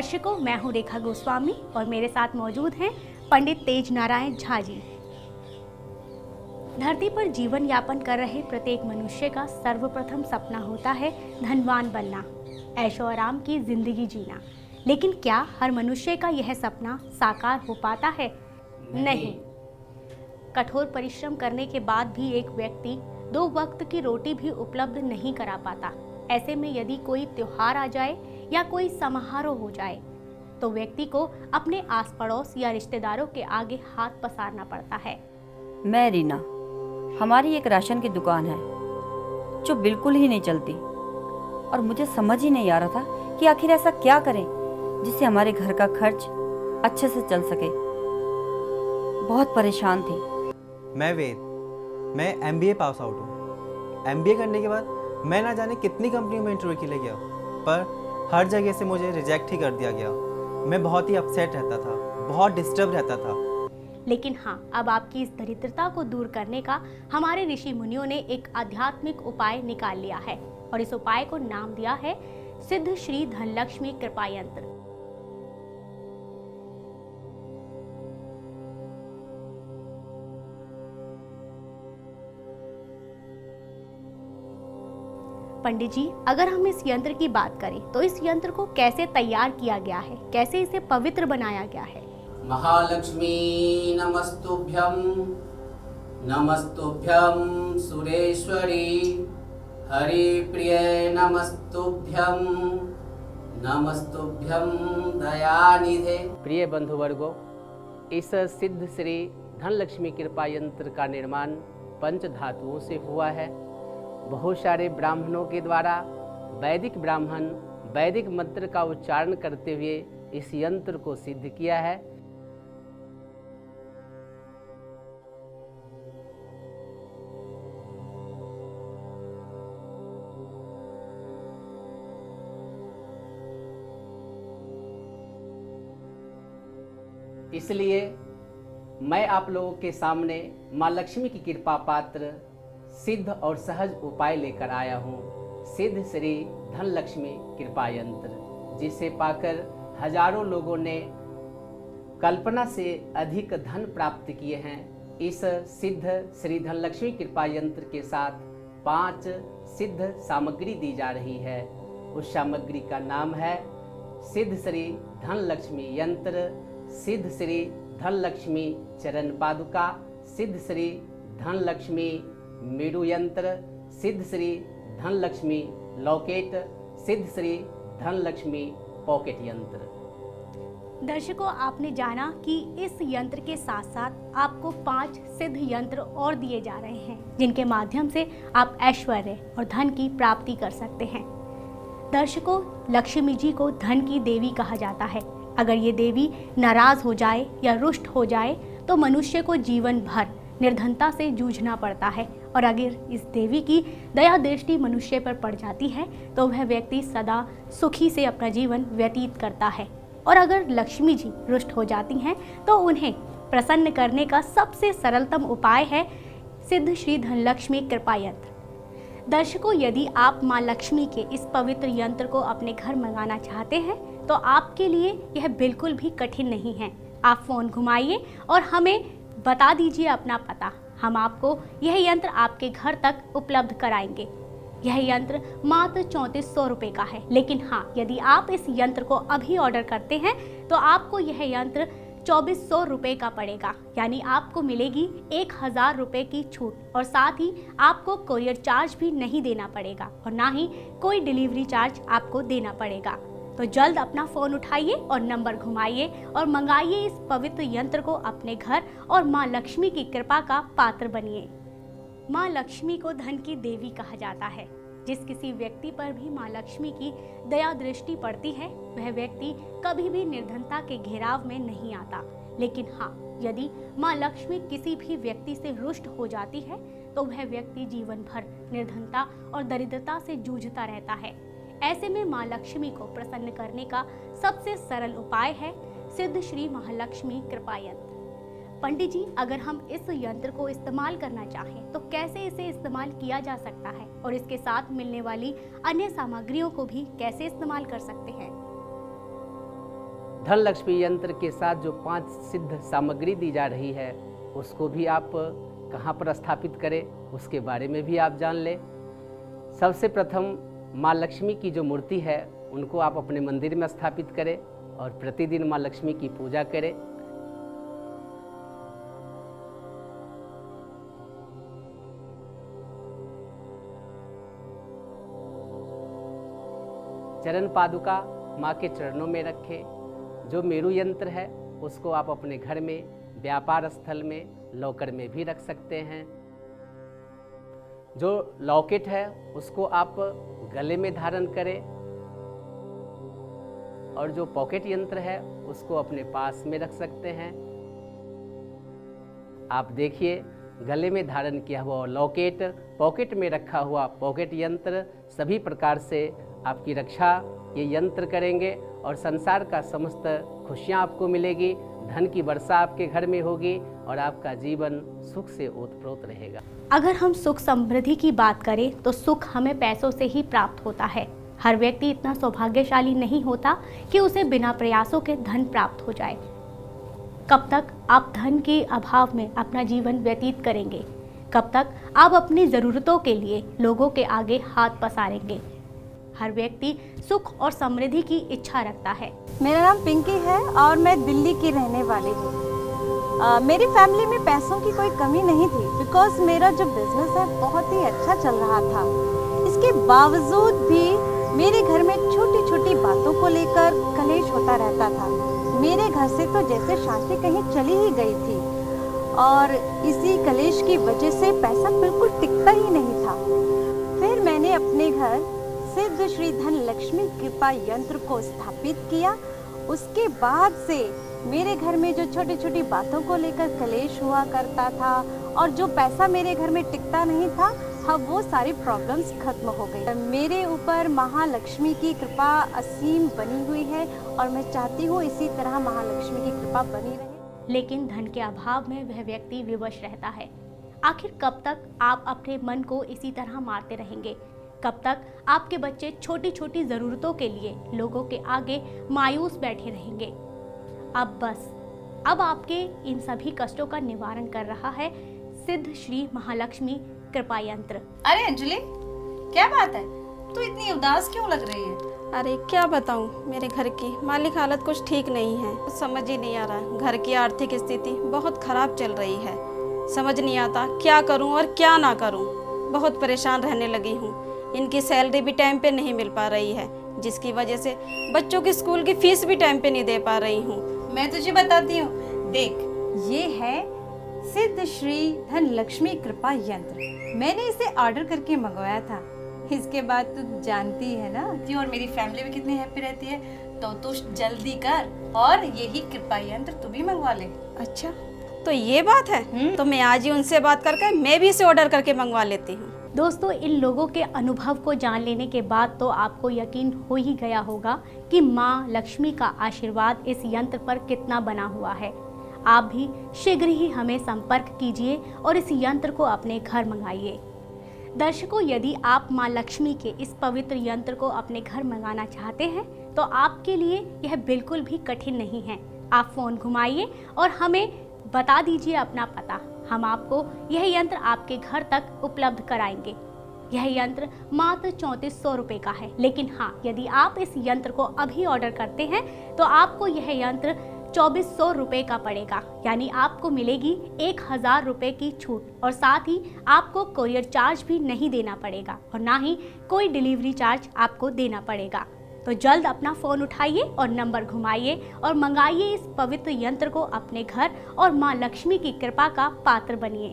दर्शकों, मैं हूं रेखा गोस्वामी और मेरे साथ मौजूद हैं पंडित तेज नारायण झा जी। धरती पर जीवन यापन कर रहे प्रत्येक मनुष्य का सर्वप्रथम सपना होता है धनवान बनना, ऐशो आराम की जिंदगी जीना। लेकिन क्या हर मनुष्य का यह सपना साकार हो पाता है? नहीं। कठोर परिश्रम करने के बाद भी एक व्यक्ति 2 वक्त की रोटी भी उपलब्ध नहीं करा पाता। ऐसे में यदि कोई त्योहार आ जाए या कोई समारोह हो जाए तो व्यक्ति को अपने आस पड़ोस या रिश्तेदारों के आगे हाथ पसारना पड़ता है। मैं रीना, हमारी एक राशन की दुकान है जो बिल्कुल ही नहीं चलती और मुझे समझ ही नहीं आ रहा था कि आखिर ऐसा क्या करें जिससे हमारे घर का खर्च अच्छे से चल सके। बहुत परेशान थी। मैं वेद, मैं MBA पास आउट हूँ। MBA करने के बाद मैं ना जाने कितनी कंपनियों में इंटरव्यू के लिए गया, पर हर जगह से मुझे रिजेक्ट ही कर दिया गया। मैं बहुत ही अपसेट रहता था, बहुत डिस्टर्ब रहता था। लेकिन हाँ, अब आपकी इस दरिद्रता को दूर करने का हमारे ऋषि मुनियों ने एक आध्यात्मिक उपाय निकाल लिया है और इस उपाय को नाम दिया है सिद्ध श्री धनलक्ष्मी कृपा यंत्र। पंडित जी, अगर हम इस यंत्र की बात करें तो इस यंत्र को कैसे तैयार किया गया है, कैसे इसे पवित्र बनाया गया है? महालक्ष्मी नमस्तुभ्यं, नमस्तुभ्यं सुरेश्वरी, हरिप्रिय नमस्तुभ्यं, नमस्तुभ्यं दयानिधे। प्रिय बंधुवर्गों, इस सिद्ध श्री धनलक्ष्मी कृपा यंत्र का निर्माण पंच धातुओं से हुआ है। बहुत सारे ब्राह्मणों के द्वारा वैदिक ब्राह्मण वैदिक मंत्र का उच्चारण करते हुए इस यंत्र को सिद्ध किया है। इसलिए मैं आप लोगों के सामने माँ लक्ष्मी की कृपा पात्र सिद्ध और सहज उपाय लेकर आया हूँ, सिद्ध श्री धनलक्ष्मी कृपा यंत्र, जिसे पाकर हजारों लोगों ने कल्पना से अधिक धन प्राप्त किए हैं। इस सिद्ध श्री धनलक्ष्मी कृपा यंत्र के साथ 5 सिद्ध सामग्री दी जा रही है। उस सामग्री का नाम है सिद्ध श्री धनलक्ष्मी यंत्र, सिद्ध श्री धनलक्ष्मी चरण पादुका, सिद्ध श्री धनलक्ष्मी मेरु यंत्र, सिद्ध श्री धनलक्ष्मी लॉकेट, सिद्ध श्री धनलक्ष्मी पॉकेट यंत्र। दर्शकों, आपने जाना कि इस यंत्र के साथ साथ आपको 5 सिद्ध यंत्र और दिए जा रहे हैं जिनके माध्यम से आप ऐश्वर्य और धन की प्राप्ति कर सकते हैं। दर्शकों, लक्ष्मी जी को धन की देवी कहा जाता है। अगर ये देवी नाराज हो जाए या रुष्ट हो जाए तो मनुष्य को जीवन भर निर्धनता से जूझना पड़ता है और अगर इस देवी की दया दृष्टि मनुष्य पर पड़ जाती है तो वह व्यक्ति सदा सुखी से अपना जीवन व्यतीत करता है। और अगर लक्ष्मी जी रुष्ट हो जाती हैं तो उन्हें प्रसन्न करने का सबसे सरलतम उपाय है सिद्ध श्री धनलक्ष्मी कृपा यंत्र। दर्शकों, यदि आप माँ लक्ष्मी के इस पवित्र यंत्र को अपने घर मंगाना चाहते हैं तो आपके लिए यह बिल्कुल भी कठिन नहीं है। आप फ़ोन घुमाइए और हमें बता दीजिए अपना पता, हम आपको यह यंत्र आपके घर तक उपलब्ध कराएंगे। यह यंत्र मात्र 3400 रुपये का है। लेकिन हाँ, यदि आप इस यंत्र को अभी ऑर्डर करते हैं तो आपको यह यंत्र 2400 रुपये का पड़ेगा, यानी आपको मिलेगी 1000 रुपये की छूट और साथ ही आपको कोरियर चार्ज भी नहीं देना पड़ेगा और ना ही कोई डिलीवरी चार्ज आपको देना पड़ेगा। तो जल्द अपना फ़ोन उठाइए और नंबर घुमाइए और मंगाइए इस पवित्र यंत्र को अपने घर और माँ लक्ष्मी की कृपा का पात्र बनिए। माँ लक्ष्मी को धन की देवी कहा जाता है। जिस किसी व्यक्ति पर भी माँ लक्ष्मी की दया दृष्टि पड़ती है वह व्यक्ति कभी भी निर्धनता के घेराव में नहीं आता। लेकिन हाँ, यदि माँ लक्ष्मी किसी भी व्यक्ति से रुष्ट हो जाती है तो वह व्यक्ति जीवन भर निर्धनता और दरिद्रता से जूझता रहता है। ऐसे में माँ लक्ष्मी को प्रसन्न करने का सबसे सरल उपाय है सिद्ध श्री महालक्ष्मी कृपा यंत्र। पंडित जी, अगर हम इस यंत्र को इस्तेमाल करना चाहें तो कैसे इसे इस्तेमाल किया जा सकता है और इसके साथ मिलने वाली अन्य सामग्रियों को भी कैसे इस्तेमाल कर सकते हैं? धन लक्ष्मी यंत्र के साथ जो 5 सिद्ध सामग्री दी जा रही है उसको भी आप कहाँ पर स्थापित करें उसके बारे में भी आप जान लें। सबसे प्रथम माँ लक्ष्मी की जो मूर्ति है उनको आप अपने मंदिर में स्थापित करें और प्रतिदिन माँ लक्ष्मी की पूजा करें। चरण पादुका माँ के चरणों में रखें। जो मेरू यंत्र है उसको आप अपने घर में, व्यापार स्थल में, लॉकर में भी रख सकते हैं। जो लॉकेट है उसको आप गले में धारण करें और जो पॉकेट यंत्र है उसको अपने पास में रख सकते हैं। आप देखिए, गले में धारण किया हुआ लॉकेट, पॉकेट में रखा हुआ पॉकेट यंत्र सभी प्रकार से आपकी रक्षा ये यंत्र करेंगे और संसार का समस्त खुशियाँ आपको मिलेगी, धन की वर्षा आपके घर में होगी और आपका जीवन सुख से ओतप्रोत रहेगा। अगर हम सुख समृद्धि की बात करें तो सुख हमें पैसों से ही प्राप्त होता है। हर व्यक्ति इतना सौभाग्यशाली नहीं होता कि उसे बिना प्रयासों के धन प्राप्त हो जाए। कब तक आप धन के अभाव में अपना जीवन व्यतीत करेंगे? कब तक आप अपनी ज़रूरतों के लिए लोगों के आगे हाथ पसारेंगे? हर व्यक्ति सुख और समृद्धि की इच्छा रखता है। मेरा नाम पिंकी है और मैं दिल्ली की रहने वाली हूँ। मेरी फैमिली में पैसों की कोई कमी नहीं थी, बिकॉज मेरा जो बिजनेस है बहुत ही अच्छा चल रहा था। इसके बावजूद भी मेरे घर में छोटी छोटी बातों को लेकर कलेश होता रहता था। मेरे घर से तो जैसे शांति कहीं चली ही गई थी और इसी कलेश की वजह से पैसा बिल्कुल टिकता ही नहीं था। फिर मैंने अपने घर सिद्ध श्री धन लक्ष्मी कृपा यंत्र को स्थापित किया। उसके बाद से मेरे घर में जो छोटी छोटी बातों को लेकर कलेश हुआ करता था और जो पैसा मेरे घर में टिकता नहीं था, अब वो सारी प्रॉब्लम्स खत्म हो गई। मेरे ऊपर महालक्ष्मी की कृपा असीम बनी हुई है और मैं चाहती हूँ इसी तरह महालक्ष्मी की कृपा बनी रहे। लेकिन धन के अभाव में वह व्यक्ति विवश रहता है। आखिर कब तक आप अपने मन को इसी तरह मारते रहेंगे? कब तक आपके बच्चे छोटी छोटी ज़रूरतों के लिए लोगों के आगे मायूस बैठे रहेंगे? अब आपके इन सभी कष्टों का निवारण कर रहा है सिद्ध श्री महालक्ष्मी कृपा यंत्र। अरे अंजलि, क्या बात है? तू इतनी उदास क्यों लग रही है? अरे क्या बताऊं, मेरे घर की मालिक हालत कुछ ठीक नहीं है। कुछ समझ ही नहीं आ रहा। घर की आर्थिक स्थिति बहुत खराब चल रही है। समझ नहीं आता क्या करूं और क्या ना करूं। बहुत परेशान रहने लगी हूं। इनकी सैलरी भी टाइम पे नहीं मिल पा रही है, जिसकी वजह से बच्चों की स्कूल की फीस भी टाइम पे नहीं दे पा रही हूँ। मैं तुझे बताती हूँ, देख, ये है सिद्ध श्री धन लक्ष्मी कृपा यंत्र। मैंने इसे ऑर्डर करके मंगवाया था। इसके बाद तू जानती है ना, तू और मेरी फैमिली भी कितनी हैप्पी रहती है, तो तू जल्दी कर और यही कृपा यंत्र तू भी मंगवा ले। अच्छा, तो ये बात है। तो मैं आज ही उनसे बात करके मैं भी इसे ऑर्डर करके मंगवा लेती हूँ। दोस्तों, इन लोगों के अनुभव को जान लेने के बाद तो आपको यकीन हो ही गया होगा कि माँ लक्ष्मी का आशीर्वाद इस यंत्र पर कितना बना हुआ है। आप भी शीघ्र ही हमें संपर्क कीजिए और इस यंत्र को अपने घर मंगाइए। दर्शकों, यदि आप माँ लक्ष्मी के इस पवित्र यंत्र को अपने घर मंगाना चाहते हैं तो आपके लिए यह बिल्कुल भी कठिन नहीं है। आप फ़ोन घुमाइए और हमें बता दीजिए अपना पता। हम आपको यह यंत्र आपके घर तक उपलब्ध कराएंगे। यह यंत्र मात्र 3400 रुपये का है। लेकिन हाँ, यदि आप इस यंत्र को अभी ऑर्डर करते हैं तो आपको यह यंत्र 2400 रुपये का पड़ेगा। यानी आपको मिलेगी 1000 रुपये की छूट और साथ ही आपको कोरियर चार्ज भी नहीं देना पड़ेगा और ना ही कोई डिलीवरी चार्ज आपको देना पड़ेगा। तो जल्द अपना फ़ोन उठाइए और नंबर घुमाइए और मंगाइए इस पवित्र यंत्र को अपने घर और माँ लक्ष्मी की कृपा का पात्र बनिए।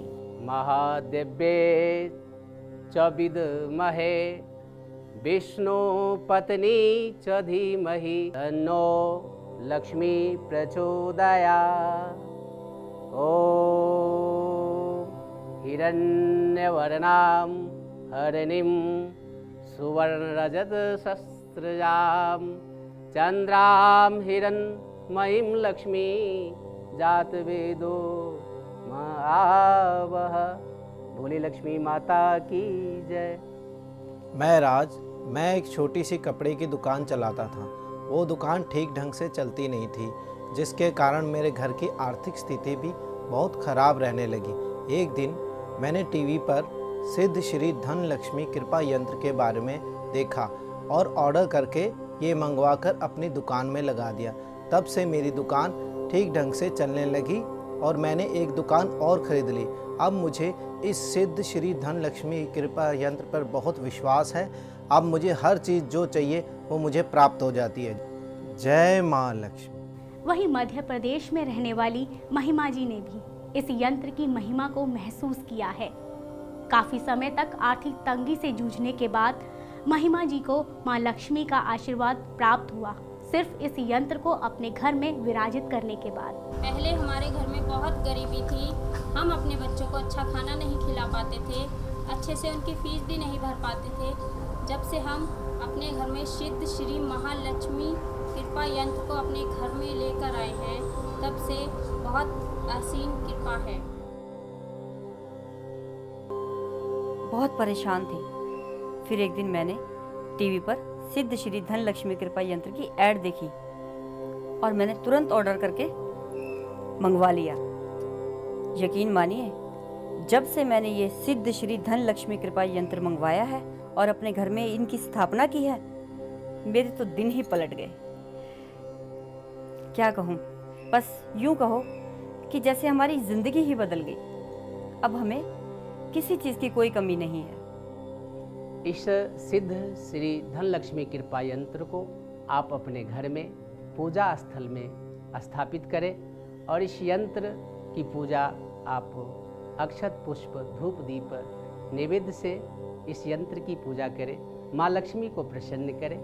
महादेव्ये च विद्महे विष्णु पत्नी च धीमहि तन्नो लक्ष्मी प्रचोदयात्। ॐ हिरण्यवर्णां हरिणीं सुवर्णरजत सहस्रजां चंद्रां हिरण्मयीं लक्ष्मी जातवेदो महावह। भोली लक्ष्मी माता की जय। मैं एक छोटी सी कपड़े की दुकान चलाता था। वो दुकान ठीक ढंग से चलती नहीं थी, जिसके कारण मेरे घर की आर्थिक स्थिति भी बहुत ख़राब रहने लगी। एक दिन मैंने टीवी पर सिद्ध श्री धन लक्ष्मी कृपा यंत्र के बारे में देखा और ऑर्डर करके ये मंगवा कर अपनी दुकान में लगा दिया। तब से मेरी दुकान ठीक ढंग से चलने लगी और मैंने एक दुकान और ख़रीद ली। अब मुझे इस सिद्ध श्री धन लक्ष्मी कृपा यंत्र पर बहुत विश्वास है। अब मुझे हर चीज़ जो चाहिए वो मुझे प्राप्त हो जाती है। जय माँ लक्ष्मी। वहीं मध्य प्रदेश में रहने वाली महिमा जी ने भी इस यंत्र की महिमा को महसूस किया है। काफी समय तक आर्थिक तंगी से जूझने के बाद महिमा जी को मां लक्ष्मी का आशीर्वाद प्राप्त हुआ, सिर्फ इस यंत्र को अपने घर में विराजित करने के बाद। पहले हमारे घर में बहुत गरीबी थी, हम अपने बच्चों को अच्छा खाना नहीं खिला पाते थे, अच्छे से उनकी फीस भी नहीं भर पाते थे। जब से हम अपने घर में सिद्ध श्री महालक्ष्मी कृपा यंत्र को अपने घर में लेकर आए हैं, तब से बहुत असीम कृपा है। बहुत परेशान थी। फिर एक दिन मैंने टीवी पर सिद्ध श्री धन लक्ष्मी कृपा यंत्र की ऐड देखी और मैंने तुरंत ऑर्डर करके मंगवा लिया। यकीन मानिए, जब से मैंने ये सिद्ध श्री धन लक्ष्मी कृपा यंत्र मंगवाया है और अपने घर में इनकी स्थापना की है, मेरे तो दिन ही पलट गए। क्या कहूँ, बस यूं कहो कि जैसे हमारी जिंदगी ही बदल गई। अब हमें किसी चीज़ की कोई कमी नहीं है। इस सिद्ध श्री धन लक्ष्मी कृपा यंत्र को आप अपने घर में पूजा स्थल में स्थापित करें और इस यंत्र की पूजा आप अक्षत पुष्प धूप दीप नैवेद्य से इस यंत्र की पूजा करें, माँ लक्ष्मी को प्रसन्न करें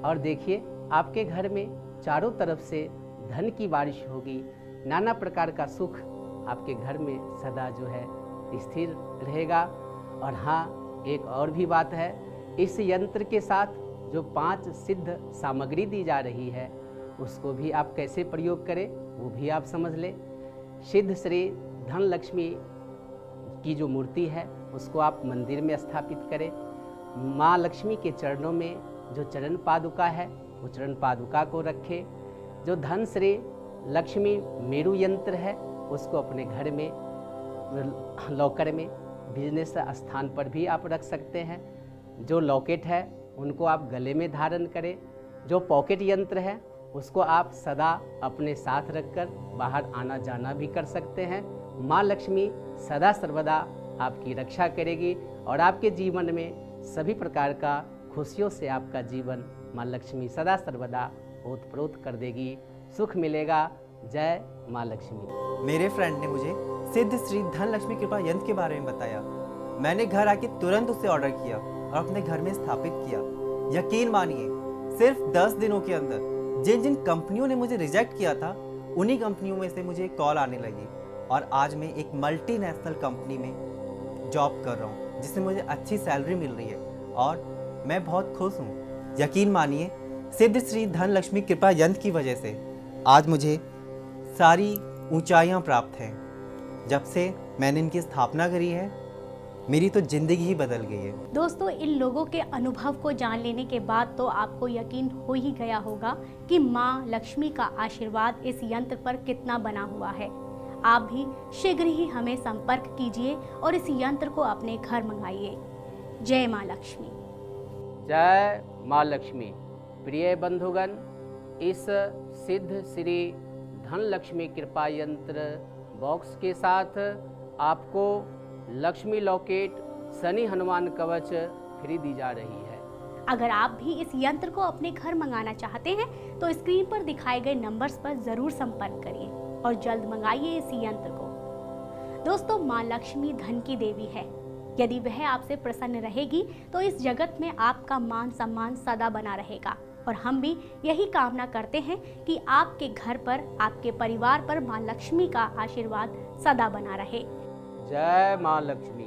और देखिए आपके घर में चारों तरफ से धन की बारिश होगी। नाना प्रकार का सुख आपके घर में सदा जो है स्थिर रहेगा। और हाँ, एक और भी बात है, इस यंत्र के साथ जो 5 सिद्ध सामग्री दी जा रही है उसको भी आप कैसे प्रयोग करें वो भी आप समझ लें। सिद्ध श्री धन लक्ष्मी की जो मूर्ति है उसको आप मंदिर में स्थापित करें। माँ लक्ष्मी के चरणों में जो चरण पादुका है वो चरण पादुका को रखें। जो धन श्री लक्ष्मी मेरु यंत्र है उसको अपने घर में लॉकर में बिजनेस स्थान पर भी आप रख सकते हैं। जो लॉकेट है उनको आप गले में धारण करें। जो पॉकेट यंत्र है उसको आप सदा अपने साथ रखकर बाहर आना जाना भी कर सकते हैं। माँ लक्ष्मी सदा सर्वदा आपकी रक्षा करेगी और आपके जीवन में सभी प्रकार का खुशियों से आपका जीवन माँ लक्ष्मी सदा सर्वदा ओतप्रोत कर देगी, सुख मिलेगा। जय माँ लक्ष्मी। मेरे फ्रेंड ने मुझे सिद्ध श्री धन लक्ष्मी कृपा यंत्र के बारे में बताया। मैंने घर आके तुरंत उसे ऑर्डर किया और अपने घर में स्थापित किया। यकीन मानिए, सिर्फ 10 दिनों के अंदर जिन जिन कंपनियों ने मुझे रिजेक्ट किया था उन्हीं कंपनियों में से मुझे कॉल आने लगी और आज मैं एक मल्टीनेशनल कंपनी में जॉब कर रहा हूँ जिससे मुझे अच्छी सैलरी मिल रही है और मैं बहुत खुश हूँ। यकीन मानिए, सिद्ध श्री धन लक्ष्मी कृपा यंत्र की वजह से आज मुझे सारी ऊंचाइयां प्राप्त हैं। जब से मैंने इनकी स्थापना करी है मेरी तो जिंदगी ही बदल गई है। दोस्तों, इन लोगों के अनुभव को जान लेने के बाद तो आपको यकीन हो ही गया होगा कि माँ लक्ष्मी का आशीर्वाद इस यंत्र पर कितना बना हुआ है। आप भी शीघ्र ही हमें संपर्क कीजिए और इस यंत्र को अपने घर मंगाइए। जय माँ लक्ष्मी। जय माँ लक्ष्मी। प्रिय बंधुगण, इस सिद्ध श्री धन लक्ष्मी कृपा यंत्र बॉक्स के साथ आपको लक्ष्मी लॉकेट, शनि हनुमान कवच फ्री दी जा रही है। अगर आप भी इस यंत्र को अपने घर मंगाना चाहते हैं तो स्क्रीन पर दिखाए गए नंबर्स पर जरूर संपर्क करिए और जल्द मंगाइए इस यंत्र को। दोस्तों, माँ लक्ष्मी धन की देवी है। यदि वह आपसे प्रसन्न रहेगी तो इस जगत में आपका मान सम्मान सदा बना रहेगा और हम भी यही कामना करते हैं कि आपके घर पर, आपके परिवार पर माँ लक्ष्मी का आशीर्वाद सदा बना रहे। जय माँ लक्ष्मी।